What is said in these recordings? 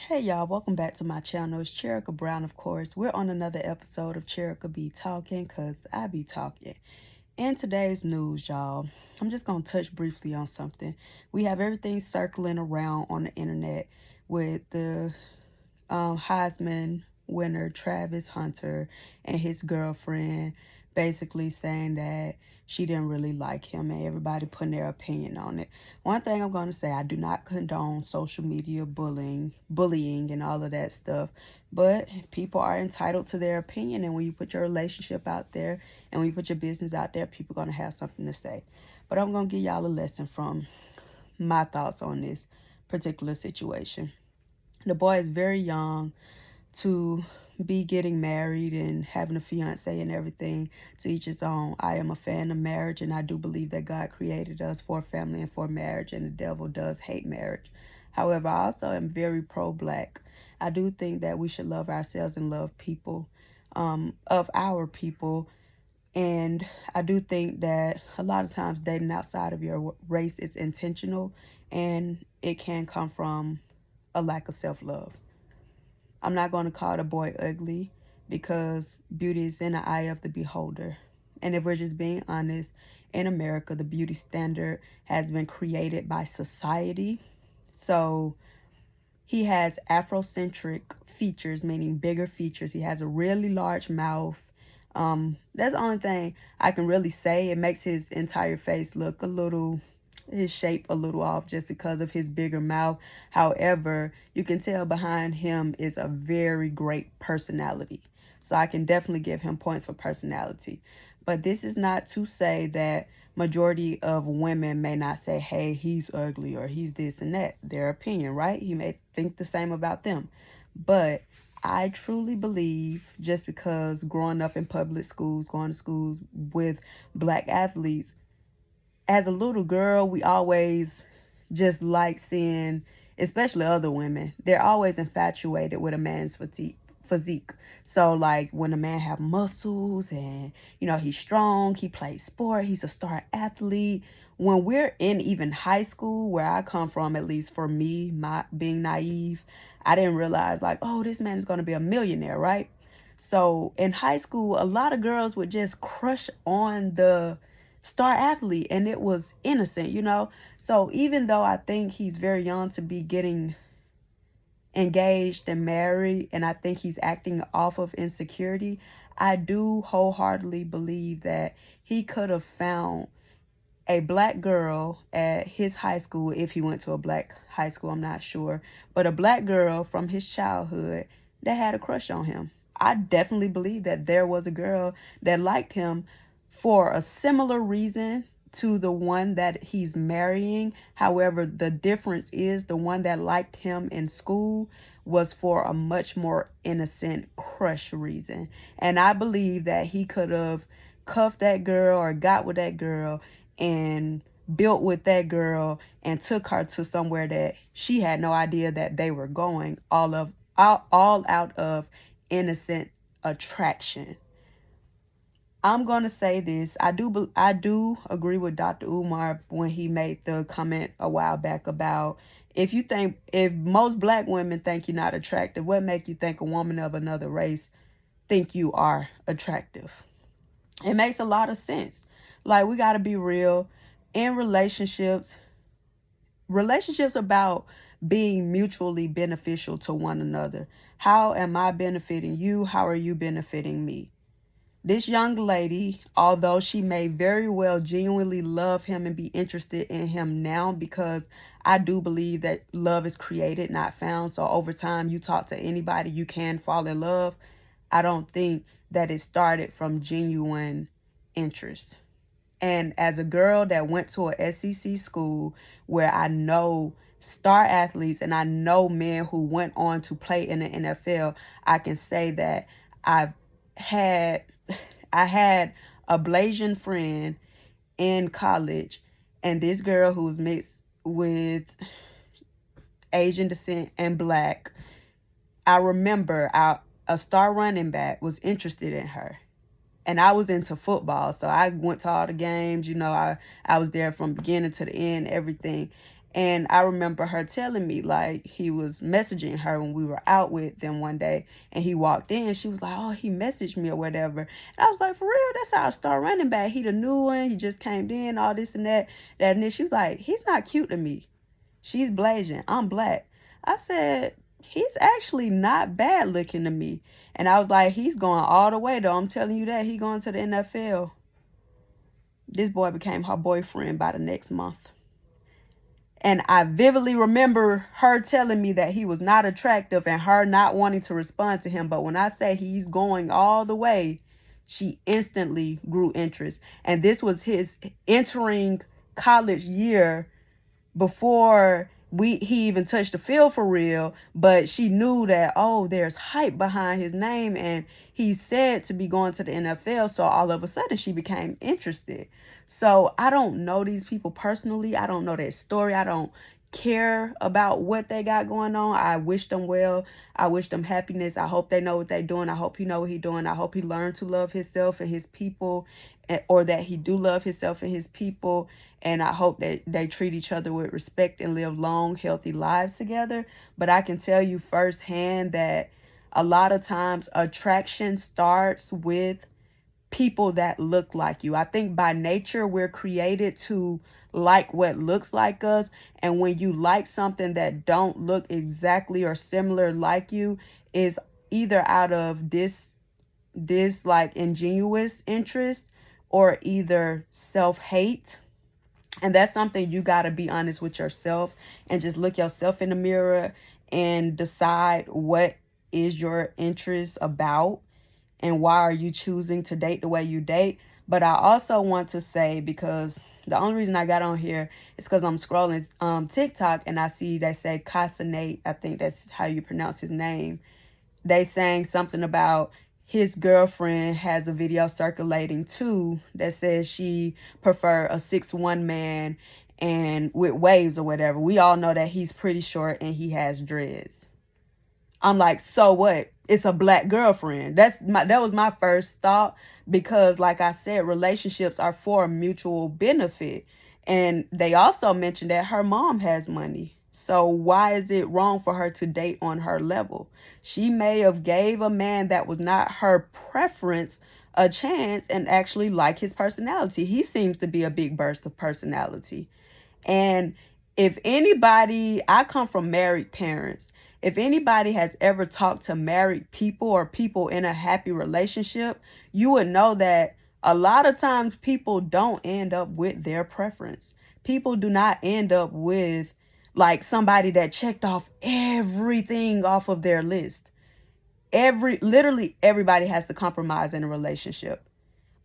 Hey y'all, welcome back to my channel. It's Cherika Brown, of course. We're on another episode of Cherika Be Talking, cause I be talking. In today's news, y'all, I'm just gonna touch briefly on something. We have everything circling around on the internet with the Heisman winner Travis Hunter and his girlfriend basically saying that she didn't really like him and everybody putting their opinion on it. One thing I'm going to say, I do not condone social media bullying and all of that stuff, but people are entitled to their opinion, and when you put your relationship out there and when you put your business out there, people are going to have something to say. But I'm going to give y'all a lesson from my thoughts on this particular situation. The boy is very young to be getting married and having a fiance and everything. To each his own. I am a fan of marriage, and I do believe that God created us for family and for marriage, and the devil does hate marriage. However, I also am very pro-black. I do think that we should love ourselves and love people of our people. And I do think that a lot of times dating outside of your race is intentional, and it can come from a lack of self-love. I'm not going to call the boy ugly because beauty is in the eye of the beholder. And if we're just being honest, in America, the beauty standard has been created by society. So he has Afrocentric features, meaning bigger features. He has a really large mouth. That's the only thing I can really say. It makes his entire face look his shape a little off just because of his bigger mouth. However, you can tell behind him is a very great personality. So I can definitely give him points for personality. But this is not to say that majority of women may not say, hey, he's ugly or he's this and that. Their opinion, right? You may think the same about them. But I truly believe, just because growing up in public schools, going to schools with black athletes, as a little girl, we always just like seeing, especially other women, they're always infatuated with a man's physique. So like when a man have muscles and he's strong, he plays sport, he's a star athlete. When we're in even high school, where I come from, at least for me, my being naive, I didn't realize like, oh, this man is going to be a millionaire, right? So in high school, a lot of girls would just crush on the star athlete, and it was innocent. So even though I think he's very young to be getting engaged and married, and I think he's acting off of insecurity, I do wholeheartedly believe that he could have found a black girl at his high school, if he went to a black high school, I'm not sure, but a black girl from his childhood that had a crush on him. I definitely believe that there was a girl that liked him for a similar reason to the one that he's marrying. However, the difference is the one that liked him in school was for a much more innocent crush reason. And I believe that he could have cuffed that girl or got with that girl and built with that girl and took her to somewhere that she had no idea that they were going, all out of innocent attraction. I'm gonna say this. I do agree with Dr. Umar when he made the comment a while back about, if most black women think you're not attractive, what make you think a woman of another race think you are attractive? It makes a lot of sense. Like, we got to be real. In relationships about being mutually beneficial to one another. How am I benefiting you? How are you benefiting me? This young lady, although she may very well genuinely love him and be interested in him now, because I do believe that love is created, not found. So over time, you talk to anybody, you can fall in love. I don't think that it started from genuine interest. And as a girl that went to a SEC school where I know star athletes and I know men who went on to play in the NFL, I can say that I've had I had a Blasian friend in college, and this girl who was mixed with Asian descent and black. I remember a star running back was interested in her, and I was into football, so I went to all the games. I was there from beginning to the end, everything. And I remember her telling me, like, he was messaging her when we were out with them one day, and he walked in. She was like, oh, he messaged me or whatever. And I was like, for real? That's how I start running back. He the new one. He just came in, all this and that. And then she was like, he's not cute to me. She's Blasian. I'm black. I said, he's actually not bad looking to me. And I was like, he's going all the way, though. I'm telling you that. He going to the NFL. This boy became her boyfriend by the next month. And I vividly remember her telling me that he was not attractive and her not wanting to respond to him. But when I say he's going all the way, she instantly grew interest. And this was his entering college year before he even touched the field for real. But she knew that, oh, there's hype behind his name and he's said to be going to the NFL. So all of a sudden she became interested. So I don't know these people personally. I don't know their story. I don't care about what they got going on. I wish them well. I wish them happiness. I hope they know what they're doing. I hope he know what he's doing. I hope he learned to love himself and his people, or that he do love himself and his people. And I hope that they treat each other with respect and live long, healthy lives together. But I can tell you firsthand that a lot of times attraction starts with people that look like you. I think by nature we're created to like what looks like us, and when you like something that don't look exactly or similar like you, is either out of this like ingenuous interest or either self-hate. And that's something you got to be honest with yourself and just look yourself in the mirror and decide what is your interest about and why are you choosing to date the way you date. But I also want to say, because the only reason I got on here is because I'm scrolling TikTok and I see they say Kai Cenat, I think that's how you pronounce his name. They saying something about his girlfriend has a video circulating too that says she prefer a 6'1" man and with waves or whatever. We all know that he's pretty short and he has dreads. I'm like, so what? It's a black girlfriend. That was my first thought, because like I said, relationships are for mutual benefit. And they also mentioned that her mom has money. So why is it wrong for her to date on her level? She may have gave a man that was not her preference a chance and actually like his personality. He seems to be a big burst of personality. And if anybody, I come from married parents. If anybody has ever talked to married people or people in a happy relationship, you would know that a lot of times people don't end up with their preference. People do not end up with like somebody that checked off everything off of their list. Literally everybody has to compromise in a relationship.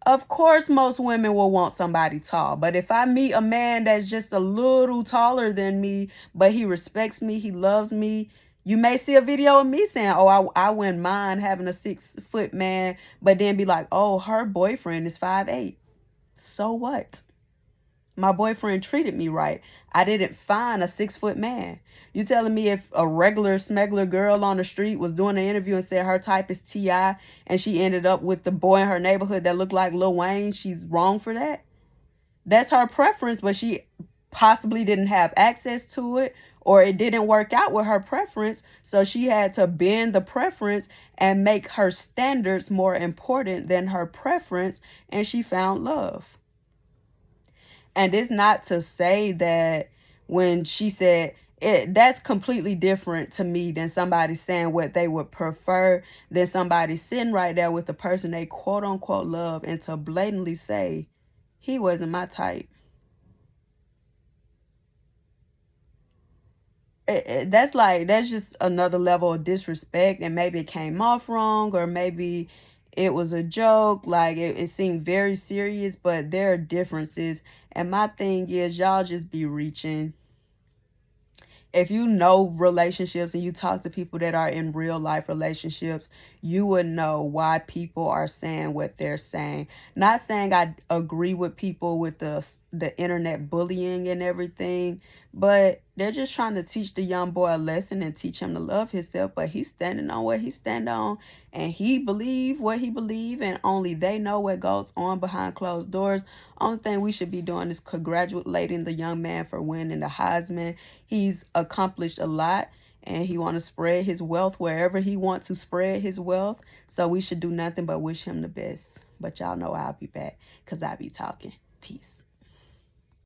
Of course, most women will want somebody tall. But if I meet a man that's just a little taller than me, but he respects me, he loves me, you may see a video of me saying, oh, I wouldn't mind having a 6-foot man, but then be like, oh, her boyfriend is 5'8". So what? My boyfriend treated me right. I didn't find a 6-foot man. You telling me if a regular smuggler girl on the street was doing an interview and said her type is T.I. and she ended up with the boy in her neighborhood that looked like Lil Wayne, she's wrong for that? That's her preference, but she possibly didn't have access to it, or it didn't work out with her preference, so she had to bend the preference and make her standards more important than her preference, and she found love. And it's not to say that when she said it, that's completely different to me than somebody saying what they would prefer, than somebody sitting right there with the person they quote unquote love and to blatantly say, he wasn't my type. That's just another level of disrespect, and maybe it came off wrong, or maybe it was a joke, like it seemed very serious, but there are differences. And my thing is, y'all just be reaching. If you know relationships and you talk to people that are in real life relationships, you would know why people are saying what they're saying. Not saying I agree with people with the the internet bullying and everything. But they're just trying to teach the young boy a lesson and teach him to love himself. But he's standing on what he's standing on, and he believe what he believe, and only they know what goes on behind closed doors. Only thing we should be doing is congratulating the young man for winning the Heisman. He's accomplished a lot, and he want to spread his wealth wherever he wants to spread his wealth. So we should do nothing but wish him the best. But y'all know I'll be back because I be talking. Peace.